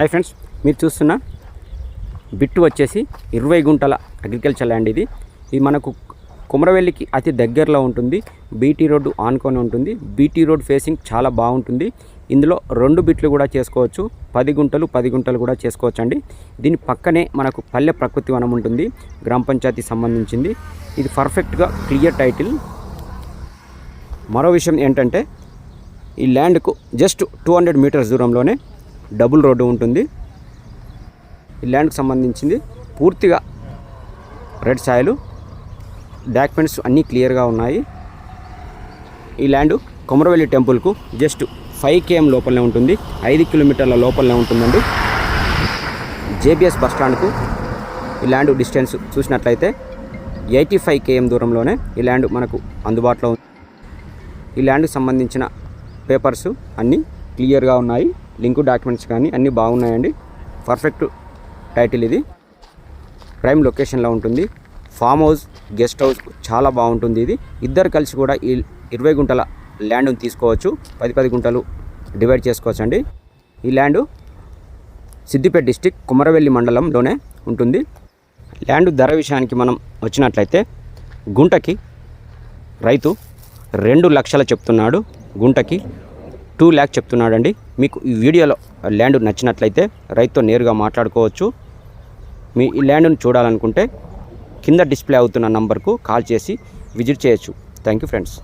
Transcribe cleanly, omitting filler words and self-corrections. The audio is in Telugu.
హాయ్ ఫ్రెండ్స్, మీరు చూస్తున్న బిట్టు వచ్చేసి 20 గుంటల అగ్రికల్చర్ ల్యాండ్. ఇది మనకు కుమరవెల్లికి అతి దగ్గరలో ఉంటుంది. బీటీ రోడ్డు ఆనుకొని ఉంటుంది. బీటీ రోడ్ ఫేసింగ్ చాలా బాగుంటుంది. ఇందులో 2 బిట్లు కూడా చేసుకోవచ్చు. 10 గుంటలు 10 గుంటలు కూడా చేసుకోవచ్చు అండి. దీని పక్కనే మనకు పల్లె ప్రకృతి వనం ఉంటుంది, గ్రామ పంచాయతీ సంబంధించింది. ఇది పర్ఫెక్ట్గా క్లియర్ టైటిల్. మరో విషయం ఏంటంటే ఈ ల్యాండ్కు జస్ట్ 200 మీటర్స్ దూరంలోనే డబుల్ రోడ్డు ఉంటుంది. ఈ ల్యాండ్కి సంబంధించింది పూర్తిగా రెడ్ సాయిల్, డాక్యుమెంట్స్ అన్నీ క్లియర్గా ఉన్నాయి. ఈ ల్యాండ్ కొమరవెల్లి టెంపుల్కు జస్ట్ 5 km లోపలనే ఉంటుంది, 5 కిలోమీటర్ల లోపలనే ఉంటుందండి. జేబీఎస్ బస్ స్టాండ్కు ఈ ల్యాండ్ డిస్టెన్స్ చూసినట్లయితే 85 km దూరంలోనే ఈ ల్యాండ్ మనకు అందుబాటులో ఉంది. ఈ ల్యాండ్కి సంబంధించిన పేపర్స్ అన్నీ క్లియర్గా ఉన్నాయి. లింకు డాక్యుమెంట్స్ కానీ అన్నీ బాగున్నాయండి. Perfect title. ఇది ప్రైమ్ లొకేషన్లో ఉంటుంది. ఫామ్ హౌస్, గెస్ట్ హౌస్ చాలా బాగుంటుంది. ఇది ఇద్దరు కలిసి కూడా ఈ 20 గుంటల ల్యాండ్ని తీసుకోవచ్చు. 10 గుంటలు డివైడ్ చేసుకోవచ్చు అండి. ఈ ల్యాండ్ సిద్దిపేట డిస్టిక్ కుమరవెల్లి మండలంలోనే ఉంటుంది. ల్యాండ్ ధర విషయానికి మనం వచ్చినట్లయితే గుంటకి రైతు 2 లక్షలు చెప్తున్నాడు, గుంటకి 2 lakh చెప్తున్నాడండి. మీకు ఈ వీడియోలో ల్యాండ్ నచ్చినట్లయితే రైతుతో నేరుగా మాట్లాడుకోవచ్చు. మీ ఈ ల్యాండ్ను చూడాలనుకుంటే కింద డిస్ప్లే అవుతున్న నంబర్కు కాల్ చేసి విజిట్ చేయొచ్చు. Thank you friends.